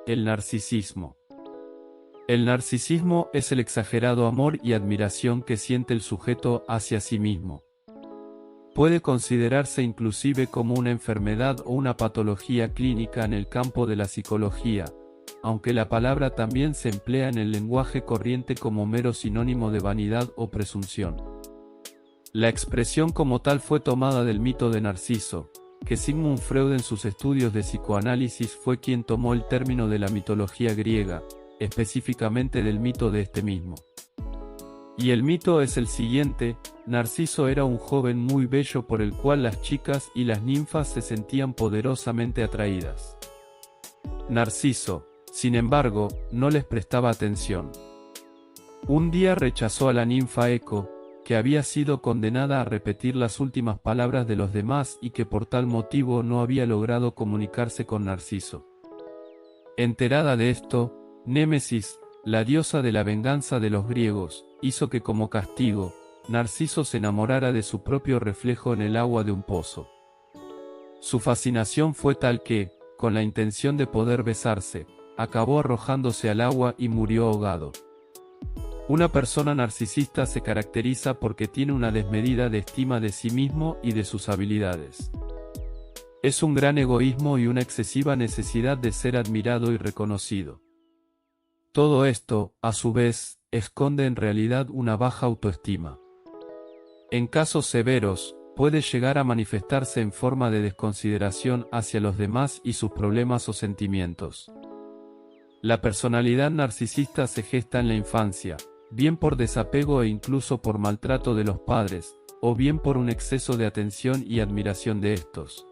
El narcisismo. El narcisismo es el exagerado amor y admiración que siente el sujeto hacia sí mismo. Puede considerarse inclusive como una enfermedad o una patología clínica en el campo de la psicología, aunque la palabra también se emplea en el lenguaje corriente como mero sinónimo de vanidad o presunción. La expresión como tal fue tomada del mito de Narciso, que Sigmund Freud en sus estudios de psicoanálisis fue quien tomó el término de la mitología griega, específicamente del mito de este mismo. Y el mito es el siguiente: Narciso era un joven muy bello por el cual las chicas y las ninfas se sentían poderosamente atraídas. Narciso, sin embargo, no les prestaba atención. Un día rechazó a la ninfa Eco, que había sido condenada a repetir las últimas palabras de los demás y que por tal motivo no había logrado comunicarse con Narciso. Enterada de esto, Némesis, la diosa de la venganza de los griegos, hizo que como castigo, Narciso se enamorara de su propio reflejo en el agua de un pozo. Su fascinación fue tal que, con la intención de poder besarse, acabó arrojándose al agua y murió ahogado. Una persona narcisista se caracteriza porque tiene una desmedida de estima de sí mismo y de sus habilidades. Es un gran egoísmo y una excesiva necesidad de ser admirado y reconocido. Todo esto, a su vez, esconde en realidad una baja autoestima. En casos severos, puede llegar a manifestarse en forma de desconsideración hacia los demás y sus problemas o sentimientos. La personalidad narcisista se gesta en la infancia, bien por desapego e incluso por maltrato de los padres, o bien por un exceso de atención y admiración de estos.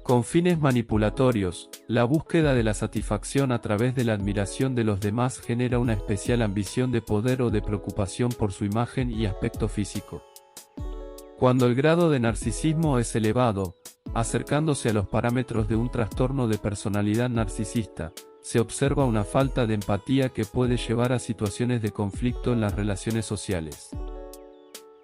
Con fines manipulatorios, la búsqueda de la satisfacción a través de la admiración de los demás genera una especial ambición de poder o de preocupación por su imagen y aspecto físico. Cuando el grado de narcisismo es elevado, acercándose a los parámetros de un trastorno de personalidad narcisista, se observa una falta de empatía que puede llevar a situaciones de conflicto en las relaciones sociales.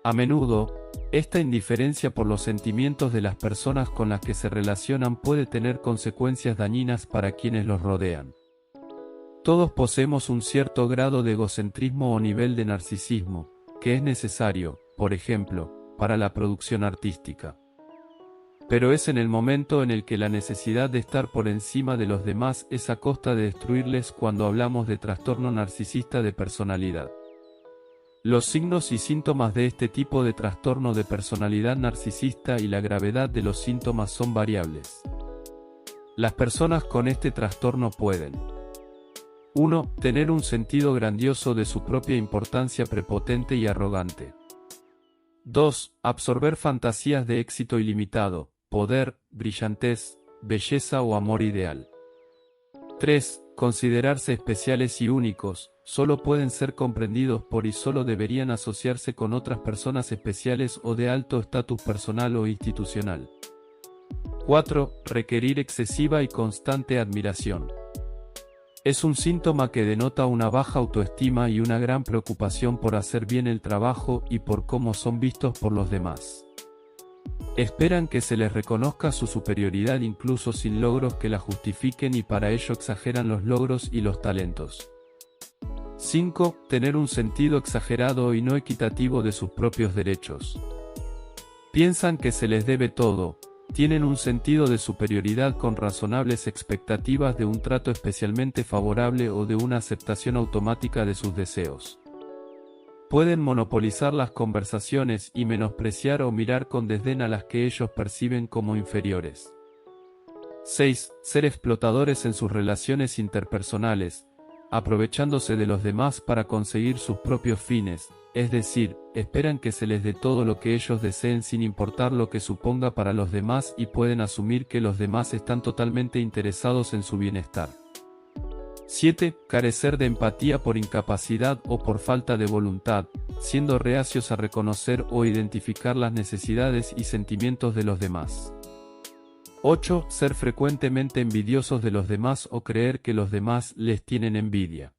A menudo, esta indiferencia por los sentimientos de las personas con las que se relacionan puede tener consecuencias dañinas para quienes los rodean. Todos poseemos un cierto grado de egocentrismo o nivel de narcisismo, que es necesario, por ejemplo, para la producción artística. Pero es en el momento en el que la necesidad de estar por encima de los demás es a costa de destruirles cuando hablamos de trastorno narcisista de personalidad. Los signos y síntomas de este tipo de trastorno de personalidad narcisista y la gravedad de los síntomas son variables. Las personas con este trastorno pueden: 1. Tener un sentido grandioso de su propia importancia prepotente y arrogante. 2. Absorber fantasías de éxito ilimitado, poder, brillantez, belleza o amor ideal. 3. Considerarse especiales y únicos, solo pueden ser comprendidos por y solo deberían asociarse con otras personas especiales o de alto estatus personal o institucional. 4. Requerir excesiva y constante admiración. Es un síntoma que denota una baja autoestima y una gran preocupación por hacer bien el trabajo y por cómo son vistos por los demás. Esperan que se les reconozca su superioridad incluso sin logros que la justifiquen y para ello exageran los logros y los talentos. 5. Tener un sentido exagerado y no equitativo de sus propios derechos. Piensan que se les debe todo, tienen un sentido de superioridad con razonables expectativas de un trato especialmente favorable o de una aceptación automática de sus deseos. Pueden monopolizar las conversaciones y menospreciar o mirar con desdén a las que ellos perciben como inferiores. 6. Ser explotadores en sus relaciones interpersonales, aprovechándose de los demás para conseguir sus propios fines, es decir, esperan que se les dé todo lo que ellos deseen sin importar lo que suponga para los demás y pueden asumir que los demás están totalmente interesados en su bienestar. 7. Carecer de empatía por incapacidad o por falta de voluntad, siendo reacios a reconocer o identificar las necesidades y sentimientos de los demás. 8. Ser frecuentemente envidiosos de los demás o creer que los demás les tienen envidia.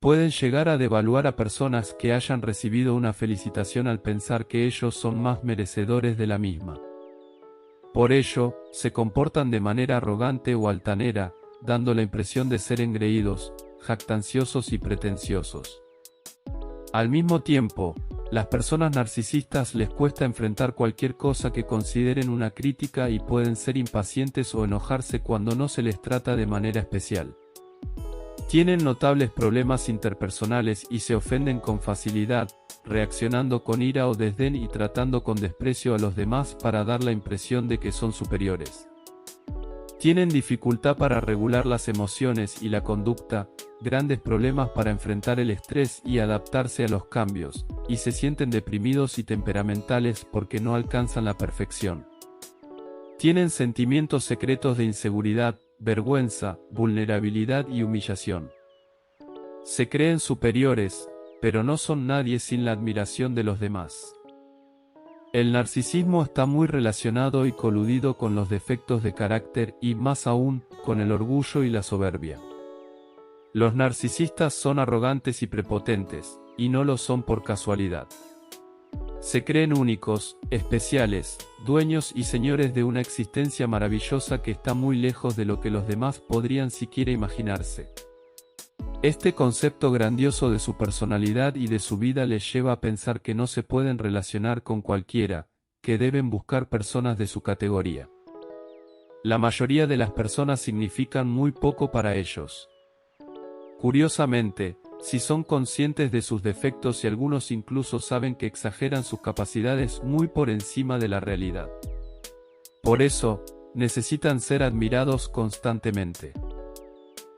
Pueden llegar a devaluar a personas que hayan recibido una felicitación al pensar que ellos son más merecedores de la misma. Por ello, se comportan de manera arrogante o altanera, dando la impresión de ser engreídos, jactanciosos y pretenciosos. Al mismo tiempo, las personas narcisistas les cuesta enfrentar cualquier cosa que consideren una crítica y pueden ser impacientes o enojarse cuando no se les trata de manera especial. Tienen notables problemas interpersonales y se ofenden con facilidad, reaccionando con ira o desdén y tratando con desprecio a los demás para dar la impresión de que son superiores. Tienen dificultad para regular las emociones y la conducta, grandes problemas para enfrentar el estrés y adaptarse a los cambios, y se sienten deprimidos y temperamentales porque no alcanzan la perfección. Tienen sentimientos secretos de inseguridad, vergüenza, vulnerabilidad y humillación. Se creen superiores, pero no son nadie sin la admiración de los demás. El narcisismo está muy relacionado y coludido con los defectos de carácter y, más aún, con el orgullo y la soberbia. Los narcisistas son arrogantes y prepotentes, y no lo son por casualidad. Se creen únicos, especiales, dueños y señores de una existencia maravillosa que está muy lejos de lo que los demás podrían siquiera imaginarse. Este concepto grandioso de su personalidad y de su vida les lleva a pensar que no se pueden relacionar con cualquiera, que deben buscar personas de su categoría. La mayoría de las personas significan muy poco para ellos. Curiosamente, si son conscientes de sus defectos y algunos incluso saben que exageran sus capacidades muy por encima de la realidad. Por eso, necesitan ser admirados constantemente.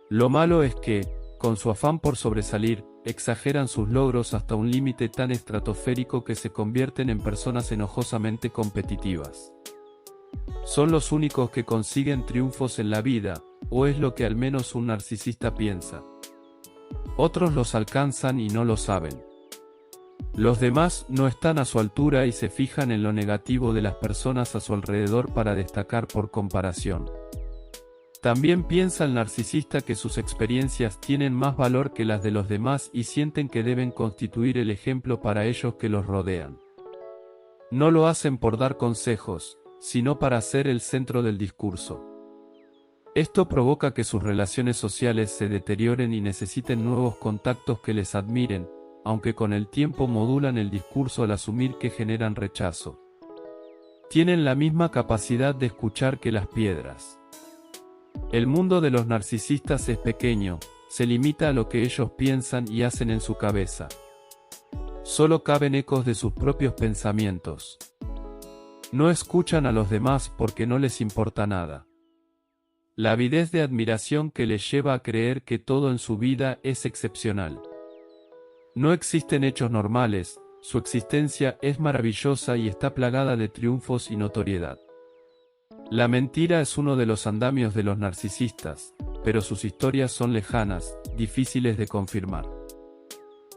Lo malo es que, con su afán por sobresalir, exageran sus logros hasta un límite tan estratosférico que se convierten en personas enojosamente competitivas. Son los únicos que consiguen triunfos en la vida, o es lo que al menos un narcisista piensa. Otros los alcanzan y no lo saben. Los demás no están a su altura y se fijan en lo negativo de las personas a su alrededor para destacar por comparación. También piensa el narcisista que sus experiencias tienen más valor que las de los demás y sienten que deben constituir el ejemplo para ellos que los rodean. No lo hacen por dar consejos, sino para ser el centro del discurso. Esto provoca que sus relaciones sociales se deterioren y necesiten nuevos contactos que les admiren, aunque con el tiempo modulan el discurso al asumir que generan rechazo. Tienen la misma capacidad de escuchar que las piedras. El mundo de los narcisistas es pequeño, se limita a lo que ellos piensan y hacen en su cabeza. Solo caben ecos de sus propios pensamientos. No escuchan a los demás porque no les importa nada. La avidez de admiración que les lleva a creer que todo en su vida es excepcional. No existen hechos normales, su existencia es maravillosa y está plagada de triunfos y notoriedad. La mentira es uno de los andamios de los narcisistas, pero sus historias son lejanas, difíciles de confirmar.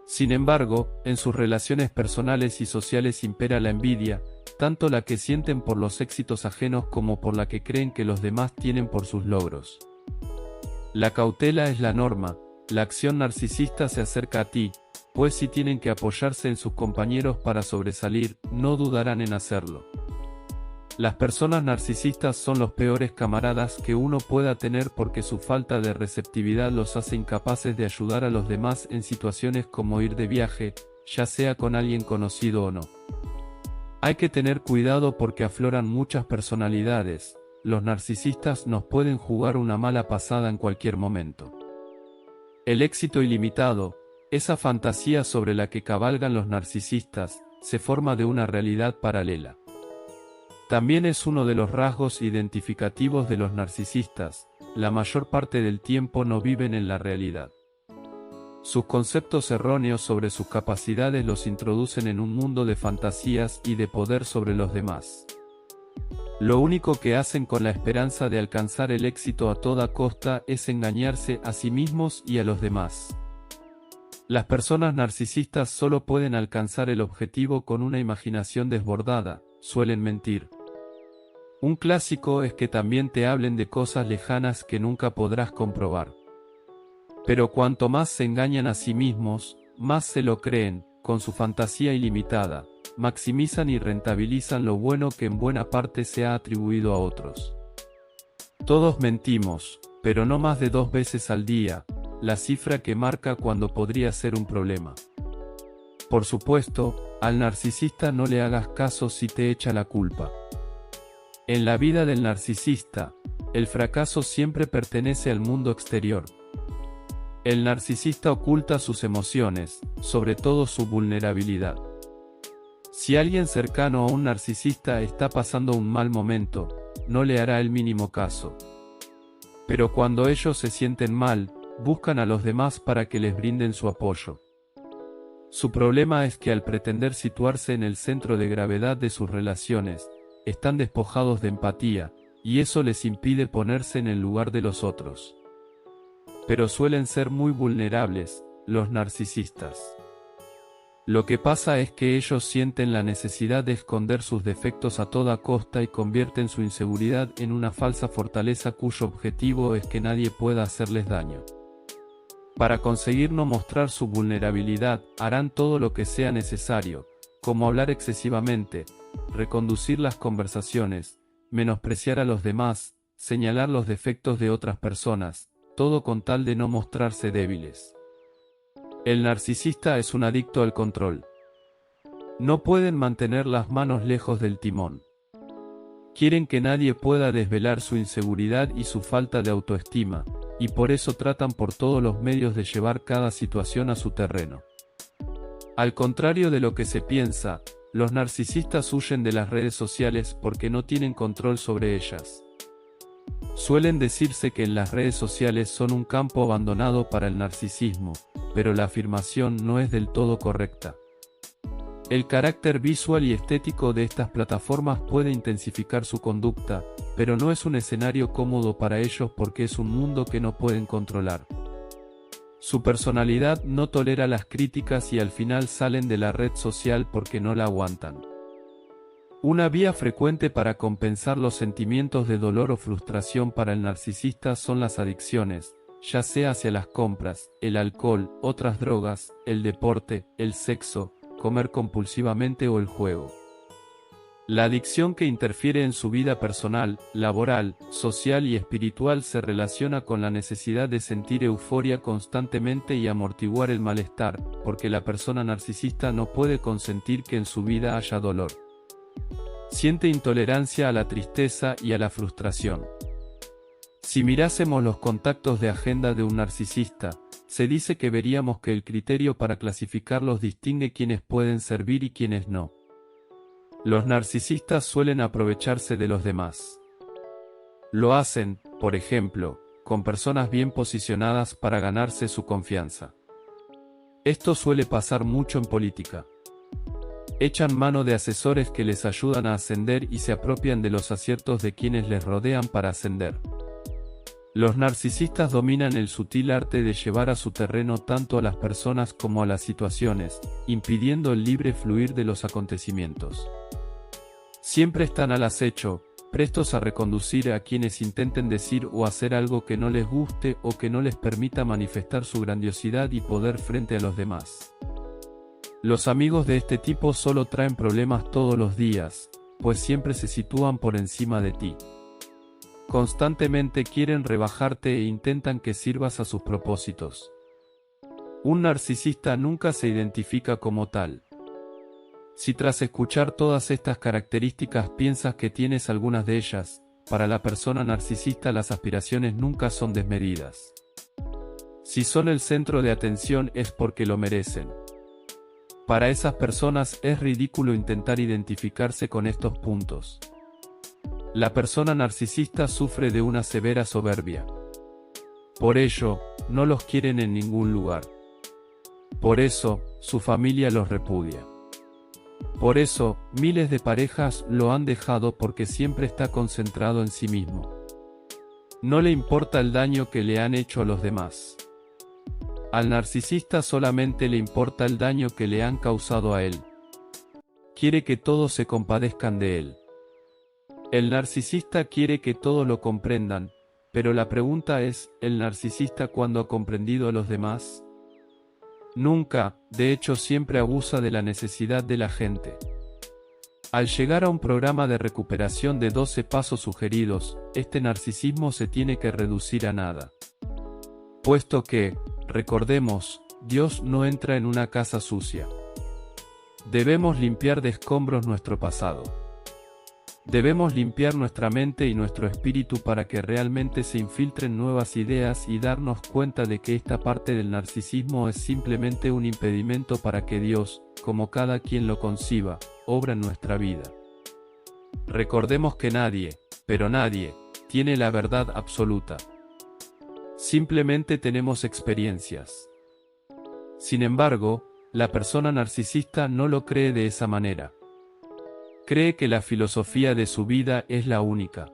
Sin embargo, en sus relaciones personales y sociales impera la envidia, tanto la que sienten por los éxitos ajenos como por la que creen que los demás tienen por sus logros. La cautela es la norma, la acción narcisista se acerca a ti, pues si tienen que apoyarse en sus compañeros para sobresalir, no dudarán en hacerlo. Las personas narcisistas son los peores camaradas que uno pueda tener porque su falta de receptividad los hace incapaces de ayudar a los demás en situaciones como ir de viaje, ya sea con alguien conocido o no. Hay que tener cuidado porque afloran muchas personalidades, los narcisistas nos pueden jugar una mala pasada en cualquier momento. El éxito ilimitado, esa fantasía sobre la que cabalgan los narcisistas, se forma de una realidad paralela. También es uno de los rasgos identificativos de los narcisistas, la mayor parte del tiempo no viven en la realidad. Sus conceptos erróneos sobre sus capacidades los introducen en un mundo de fantasías y de poder sobre los demás. Lo único que hacen con la esperanza de alcanzar el éxito a toda costa es engañarse a sí mismos y a los demás. Las personas narcisistas solo pueden alcanzar el objetivo con una imaginación desbordada, suelen mentir. Un clásico es que también te hablen de cosas lejanas que nunca podrás comprobar. Pero cuanto más se engañan a sí mismos, más se lo creen, con su fantasía ilimitada, maximizan y rentabilizan lo bueno que en buena parte se ha atribuido a otros. Todos mentimos, pero no más de 2 veces al día, la cifra que marca cuando podría ser un problema. Por supuesto, al narcisista no le hagas caso si te echa la culpa. En la vida del narcisista, el fracaso siempre pertenece al mundo exterior. El narcisista oculta sus emociones, sobre todo su vulnerabilidad. Si alguien cercano a un narcisista está pasando un mal momento, no le hará el mínimo caso. Pero cuando ellos se sienten mal, buscan a los demás para que les brinden su apoyo. Su problema es que al pretender situarse en el centro de gravedad de sus relaciones, están despojados de empatía, y eso les impide ponerse en el lugar de los otros. Pero suelen ser muy vulnerables, los narcisistas. Lo que pasa es que ellos sienten la necesidad de esconder sus defectos a toda costa y convierten su inseguridad en una falsa fortaleza cuyo objetivo es que nadie pueda hacerles daño. Para conseguir no mostrar su vulnerabilidad, harán todo lo que sea necesario, como hablar excesivamente, reconducir las conversaciones, menospreciar a los demás, señalar los defectos de otras personas, todo con tal de no mostrarse débiles. El narcisista es un adicto al control. No pueden mantener las manos lejos del timón. Quieren que nadie pueda desvelar su inseguridad y su falta de autoestima, y por eso tratan por todos los medios de llevar cada situación a su terreno. Al contrario de lo que se piensa, los narcisistas huyen de las redes sociales porque no tienen control sobre ellas. Suelen decirse que en las redes sociales son un campo abandonado para el narcisismo, pero la afirmación no es del todo correcta. El carácter visual y estético de estas plataformas puede intensificar su conducta, pero no es un escenario cómodo para ellos porque es un mundo que no pueden controlar. Su personalidad no tolera las críticas y al final salen de la red social porque no la aguantan. Una vía frecuente para compensar los sentimientos de dolor o frustración para el narcisista son las adicciones, ya sea hacia las compras, el alcohol, otras drogas, el deporte, el sexo, comer compulsivamente o el juego. La adicción que interfiere en su vida personal, laboral, social y espiritual se relaciona con la necesidad de sentir euforia constantemente y amortiguar el malestar, porque la persona narcisista no puede consentir que en su vida haya dolor. Siente intolerancia a la tristeza y a la frustración. Si mirásemos los contactos de agenda de un narcisista, se dice que veríamos que el criterio para clasificarlos distingue quiénes pueden servir y quiénes no. Los narcisistas suelen aprovecharse de los demás. Lo hacen, por ejemplo, con personas bien posicionadas para ganarse su confianza. Esto suele pasar mucho en política. Echan mano de asesores que les ayudan a ascender y se apropian de los aciertos de quienes les rodean para ascender. Los narcisistas dominan el sutil arte de llevar a su terreno tanto a las personas como a las situaciones, impidiendo el libre fluir de los acontecimientos. Siempre están al acecho, prestos a reconducir a quienes intenten decir o hacer algo que no les guste o que no les permita manifestar su grandiosidad y poder frente a los demás. Los amigos de este tipo solo traen problemas todos los días, pues siempre se sitúan por encima de ti. Constantemente quieren rebajarte e intentan que sirvas a sus propósitos. Un narcisista nunca se identifica como tal. Si tras escuchar todas estas características piensas que tienes algunas de ellas, para la persona narcisista las aspiraciones nunca son desmedidas. Si son el centro de atención es porque lo merecen. Para esas personas es ridículo intentar identificarse con estos puntos. La persona narcisista sufre de una severa soberbia. Por ello, no los quieren en ningún lugar. Por eso, su familia los repudia. Por eso, miles de parejas lo han dejado porque siempre está concentrado en sí mismo. No le importa el daño que le han hecho a los demás. Al narcisista solamente le importa el daño que le han causado a él. Quiere que todos se compadezcan de él. El narcisista quiere que todos lo comprendan, pero la pregunta es, ¿el narcisista cuándo ha comprendido a los demás? Nunca, de hecho siempre abusa de la necesidad de la gente. Al llegar a un programa de recuperación de 12 pasos sugeridos, este narcisismo se tiene que reducir a nada. Puesto que, recordemos, Dios no entra en una casa sucia. Debemos limpiar de escombros nuestro pasado. Debemos limpiar nuestra mente y nuestro espíritu para que realmente se infiltren nuevas ideas y darnos cuenta de que esta parte del narcisismo es simplemente un impedimento para que Dios, como cada quien lo conciba, obra en nuestra vida. Recordemos que nadie, pero nadie, tiene la verdad absoluta. Simplemente tenemos experiencias. Sin embargo, la persona narcisista no lo cree de esa manera. Cree que la filosofía de su vida es la única.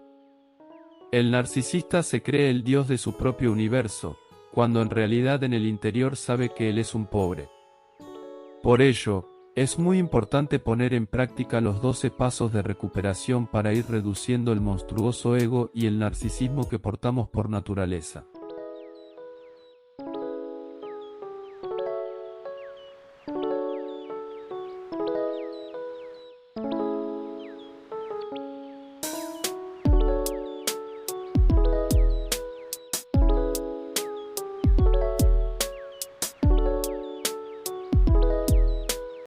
El narcisista se cree el Dios de su propio universo, cuando en realidad en el interior sabe que él es un pobre. Por ello, es muy importante poner en práctica los 12 pasos de recuperación para ir reduciendo el monstruoso ego y el narcisismo que portamos por naturaleza.